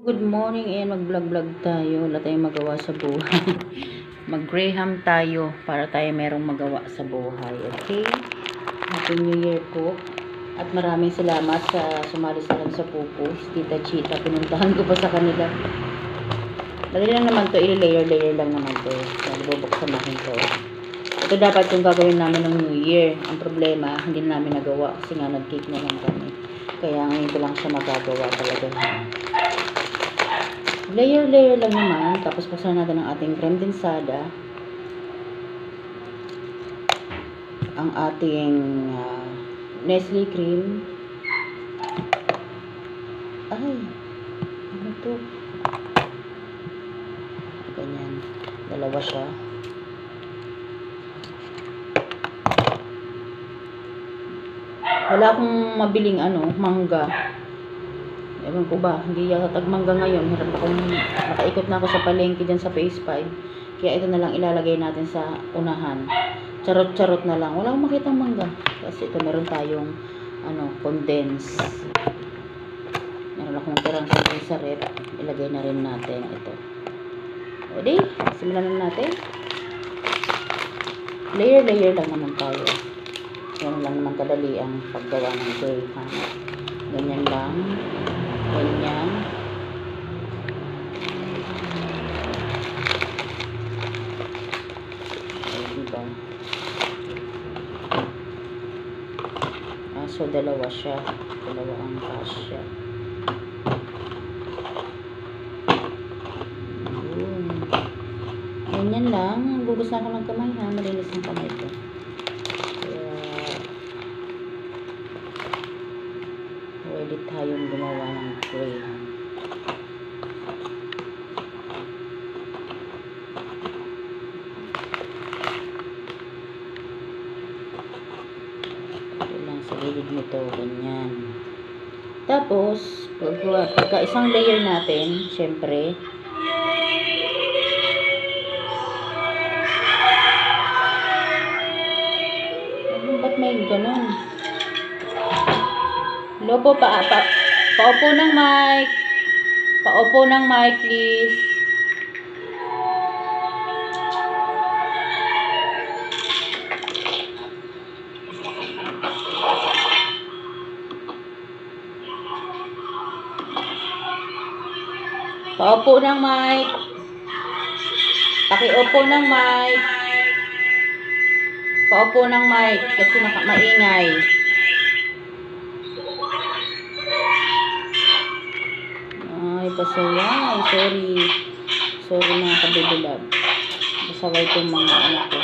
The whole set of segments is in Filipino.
Good morning, and mag-vlog-vlog tayo. Wala tayong magawa sa buhay. Mag-graham tayo para tayo merong magawa sa buhay. Okay? Happy New Year po. At maraming salamat sa sumali sa akin sa pupus. Tita Chita, pinuntahan ko pa sa kanila. Dali lang naman to, i-layer lang naman to. Bubuksan natin to. Ito dapat yung gagawin namin ng New Year. Ang problema, hindi na namin nagawa kasi nga nag-cake na lang kami. Kaya ngayon ko lang siya magagawa talaga. Layer lang naman. Tapos buksan natin ang ating creme densada. Ang ating Nestle cream. Ay, ano to? Ganyan. Dalawa siya. Wala akong mabiling mangga. Ewan ko ba, hindi yata tagmangga ngayon. Hirap akong nakaikot na ako sa palengke dyan sa Phase 5. Kaya ito na lang ilalagay natin sa unahan. Charot-charot na lang. Wala akong makitang mangga. Kasi ito meron tayong condense. Meron akong tirang konti sa rep. Ilagay na rin natin ito. Ready? Simulan na natin. Layer lang naman tayo. Yan lang naman kadali ang paggawa ng graham. Ganyan lang. Ganyan. Ay, diba? So, dalawa siya. Dalawa ang kasya. Ganyan lang. Gugus na ako ng kamay ha. Malinis ang kamay ko. Pwede tayong gumawa ng graham. Ito lang sa gilid nito, ganyan. Tapos, pagka isang layer natin, syempre, ba't may ganun? Lobo, paupo ng mic. Paupo ng mic, please. Paupo ng mic. Pakiupo ng mic. Paupo ng mic kasi maingay. Ay, pasaway. Sorry mga kabibilab. Pasaway itong mga anak ko.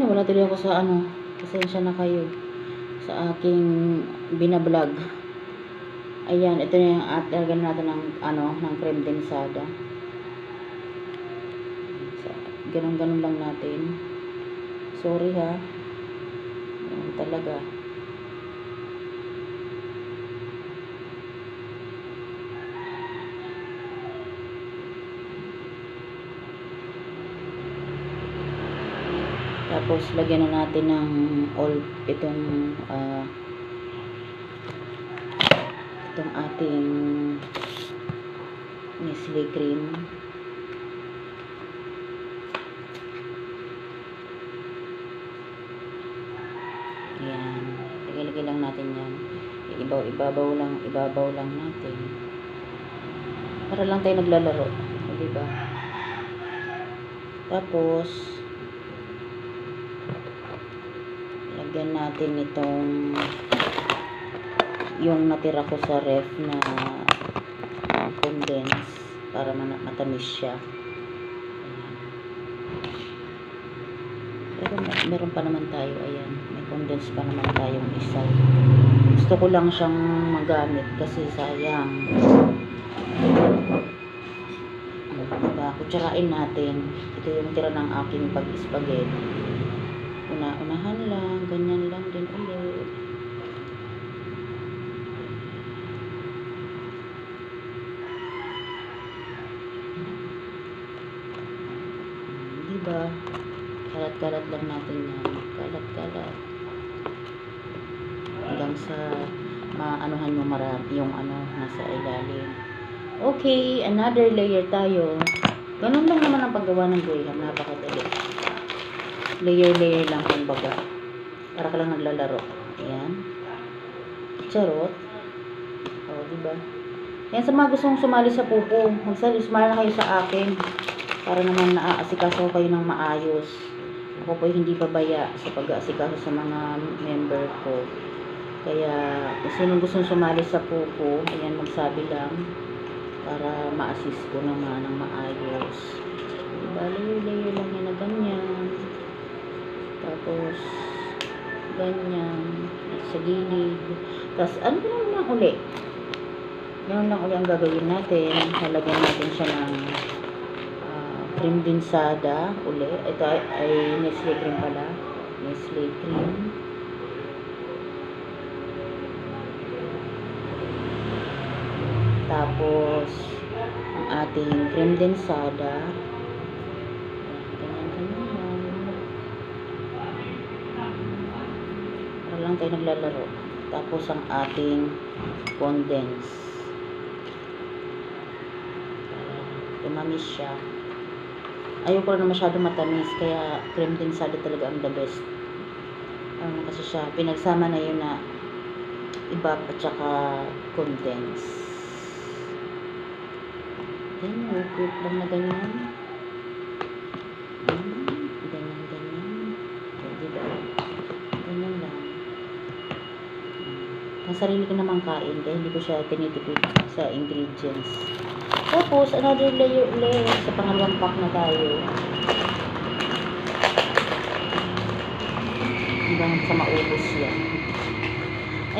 Wala tuloy ako sa pasensya na kayo sa aking binablog. Ayan, ito na yung lagyan natin ng creme densada. Ganun lang natin. Sorry ha. Ayan, talaga. Tapos lagyan na natin ng itong ating Nestle cream. Ayan. Lagay lang natin yan. Ibabaw lang natin. Para lang tayo naglalaro. Diba? Tapos lagyan natin itong yung natira ko sa ref na condense para matamis siya. Pero meron pa naman tayo. Ayan, may condense pa naman tayong isa. Gusto ko lang siyang magamit kasi sayang. Diba? Kutsarain natin. Ito yung tira ng aking pag-spaghetti. Unahan lang, ganyan lang din ulit. Diba? Kalat-kalat lang natin yan. Kalat-kalat. Hanggang sa maanuhan mo marami yung nasa ilalim. Okay, another layer tayo. Ganun lang naman ang paggawa ng graham. Napakadali. Layer-layer lang kumbaga. Para ka lang naglalaro. Ayan. Charot. O, diba? Yan sa mga gustong sumali sa pupo. Sumali na kayo sa akin. Para naman naaasikaso kayo ng maayos. Ako po hindi babaya sa pag-aasikaso sa mga member ko. Kaya, kung sinong gustong sumali sa pupo, ayan, magsabi lang para ma-assist ko naman ng maayos. Diba, layer-layer lang yan na ganyan. Tapos, ganyan. Sa gilid. Tapos, ano lang uli? Ganun lang uli ang gagawin natin. Halagyan natin siya ng cream densada uli. Ito ay Nestle cream pala. Nestle cream. Tapos, ang ating cream densada. Ganyan lang. Para lang tayo naglalaro. Tapos, ang ating condense. Tumamis siya. Ayoko na masyado matamis. Kaya, cream densada talaga ang the best. Kasi siya, pinagsama na yun na ibab at saka condense. Ganyan, wait lang na ganyan. Ganyan. Diba? Ganyan lang. Ang sarili ko namang kain, kaya hindi ko siya tinitipid sa ingredients. Tapos, another layer ulit. Sa pangalawang pack na tayo. Hanggang sa maubos yan.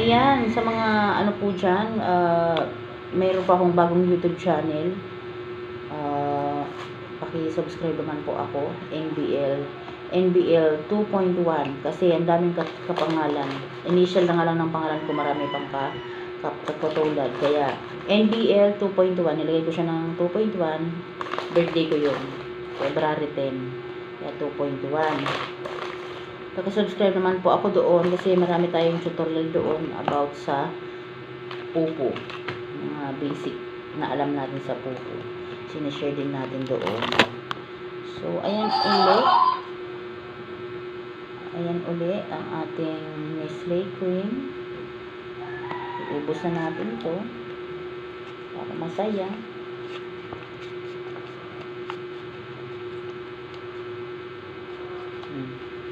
Ayan, sa mga ano po dyan, mayroon pa akong bagong YouTube channel. Paki-subscribe naman po ako, NBL 2.1, kasi ang daming kapangalan. Initial na nga lang ng pangalan ko, marami pang katulad. Kaya NBL 2.1, nilagay ko siya ng 2.1, birthday ko yun, February 10, kaya 2.1. Paki-subscribe naman po ako doon, kasi marami tayong tutorial doon about sa pupo, mga basic na alam natin sa pupo. Sinishare din natin doon. So, ayan uli ang ating Nestle cream. Iubos na natin to para masaya.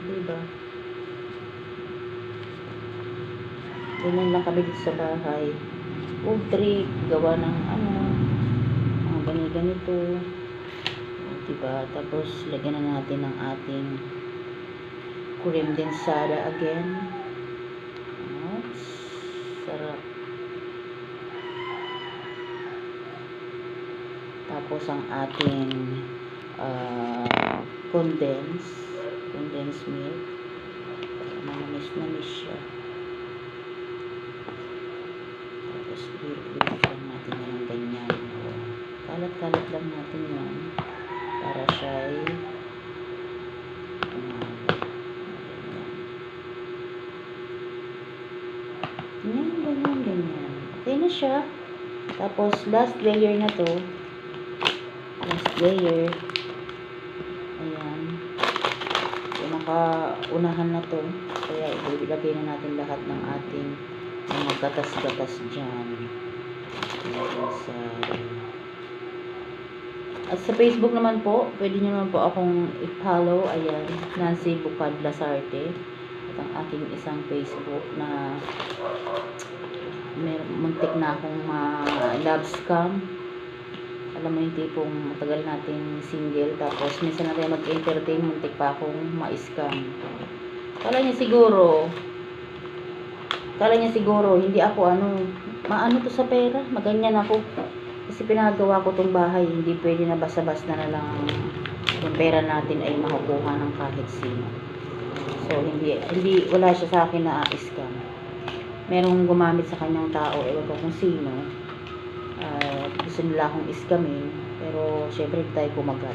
Diba? Ganyan lang kami dito sa bahay. Food trick, gawa ng ganito. Diba? Tapos, lagyan na natin ng ating cream densada again. Sarap. Tapos, ang ating condensed milk. Manamis siya. Tapos, i-blend lang natin ng ganyan. Kalat-kalat lang natin yan para siya ay ganyan. Okay na siya. Tapos, last layer na to. Last layer. Ayan. Pinaka-unahan na to. Kaya, ilagay na natin lahat ng ating mga gatas-gatas dyan. At sa Facebook naman po, pwede nyo naman po akong i-follow. Ayan, Nancy Bucad Lasarte. At ang aking isang Facebook na muntik na akong love scam. Alam mo yung tipong matagal nating single, tapos minsan na tayo mag-entertain, muntik pa akong ma-scam. Kala niya siguro, hindi ako maano to sa pera, maganyan ako. Kasi pinagawa ko tong bahay, hindi pwede na basta-basta na lang yung pera natin ay makukuha ng kahit sino. So, wala siya sa akin na scam. Merong gumamit sa kanyang tao, ewan ko kung sino. Gusto nila akong iskamin, pero syempre hindi tayo kumagat.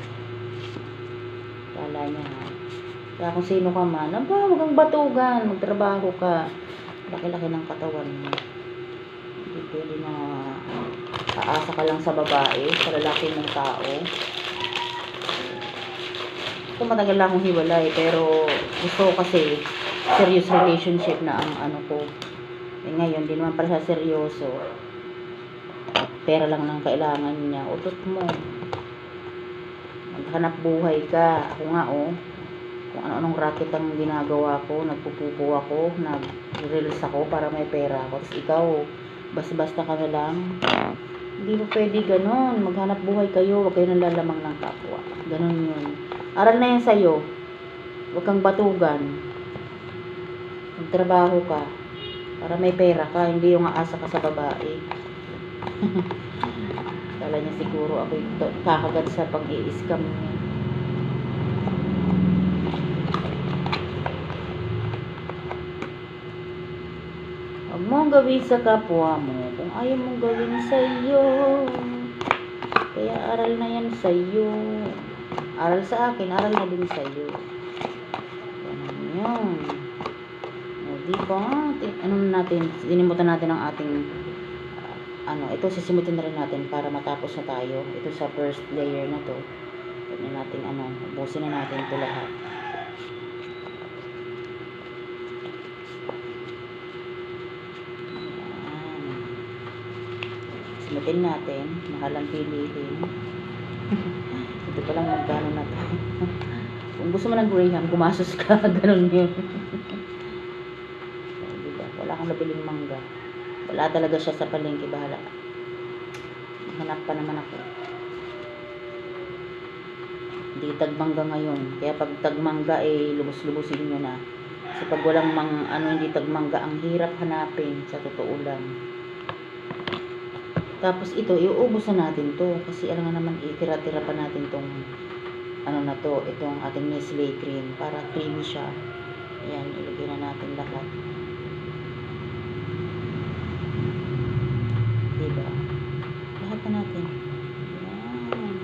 Kala niya ha. Kaya kung sino ka man, aba, huwag kang batugan, magtrabaho ka. Laki-laki ng katawan mo. Hindi pwede na aasa ka lang sa babae, sa lalaki ng tao. Ito matagal lang akong hiwalay, pero gusto ko kasi serious relationship na ang ano ko. Eh ngayon, di naman pala siya seryoso. Pera lang nang kailangan niya. Utot mo. Maghanap buhay ka. Ako nga kung ano-anong racket ang ginagawa ko, nagpupupo ako, nag-reels ako para may pera ako. Tapos ikaw, basta-basta ka na lang. Hindi mo pwede ganon. Maghanap buhay kayo, huwag kayo nalalamang ng kapwa. Ganon yun. Aral na yan sa'yo. Huwag kang batugan. Magtrabaho ka para may pera ka, hindi yung aasa ka sa babae. Kala niya siguro ako kakagat sa pag-i-scam niya. Huwag mong gawin sa kapwa mo kung ayaw mong gawin sa iyo. Kaya aral na yan sa iyo. Aral sa akin, aral na din sa iyo. Ganun yun. O diba? Ano natin, sinimutan natin ang ating ito sisimutin na rin natin para matapos na tayo. Ito sa first layer na to. Huwag na natin ubusin na natin ito lahat. Sumutin natin, mahalang pilihin. Ito pa lang magkano na to. Kung gusto mo ng Graham, gumasos ka, ganun yun. So, diba? Wala kang nabiling mangga. Wala talaga siya sa palengke, bahala. Hanap pa naman ako. Hindi tagmangga ngayon. Kaya pag tagmangga, lubos-lubusin nyo na. Kasi pag walang hindi tagmangga, ang hirap hanapin, sa totoo lang. Tapos ito, iuubos na natin to. Kasi alam nga naman, tira-tira pa natin tong na to, itong ating Nestle cream. Para creamy siya. Ayan, ilagay na natin lahat. Diba? Lahat na natin. Ayan.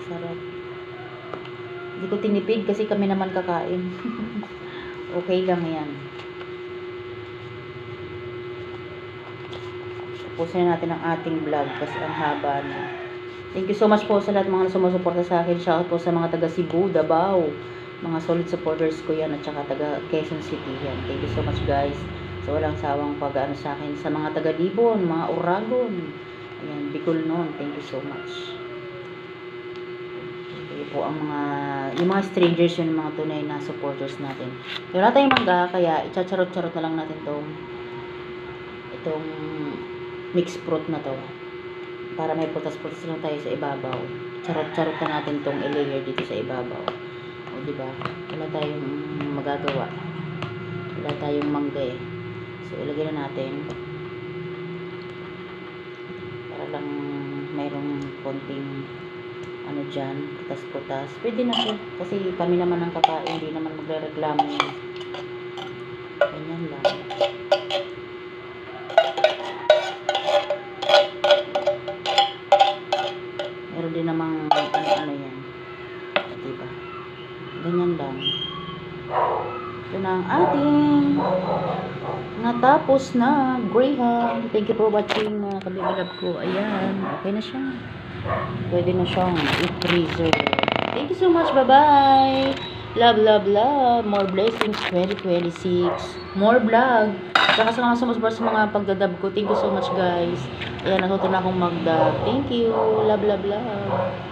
Sarap. Hindi ko tinipid kasi kami naman kakain. Okay lang yan. Tapusin natin ang ating vlog kasi ang haba na. Thank you so much po sa lahat mga sumusuporta sa akin. Shoutout po sa mga taga Cebu, Davao. Mga solid supporters ko yan at saka taga Quezon City yan. Thank you so much guys. So walang sawang pag-ano sa akin. Sa mga taga Libon, mga Oragon. Ayan, Bicol noon. Thank you so much. Okay po ang yung mga strangers yun, mga tunay na supporters natin. Pero wala tayong mangga, kaya itcharot-charot na lang natin itong mixed fruit na to. Para may putas-putas lang tayo sa ibabaw. Charot-charot na natin tong i-layer dito sa ibabaw. O diba? Wala tayong magagawa. Wala tayong mangga So ilagay na natin. Para lang mayroong konting dyan, putas-putas. Pwede na po. Kasi kami naman ang kakain, hindi naman magre-reklamo yun. Ganyan lang. Meron din namang ano yan. Diba? Ganyan lang. Ito na ang ating natapos na Graham. Thank you for watching mga kabibalab ko. Ayan. Okay na siya. Pwede na siyang i-freezer. Thank you so much. Bye-bye. Love, love, love. More blessings 2026. More vlog. Saka sa mga sumusuport sa mga pagdadab ko. Thank you so much guys. Ayan, natuto na akong magdab. Thank you. Love, love, love.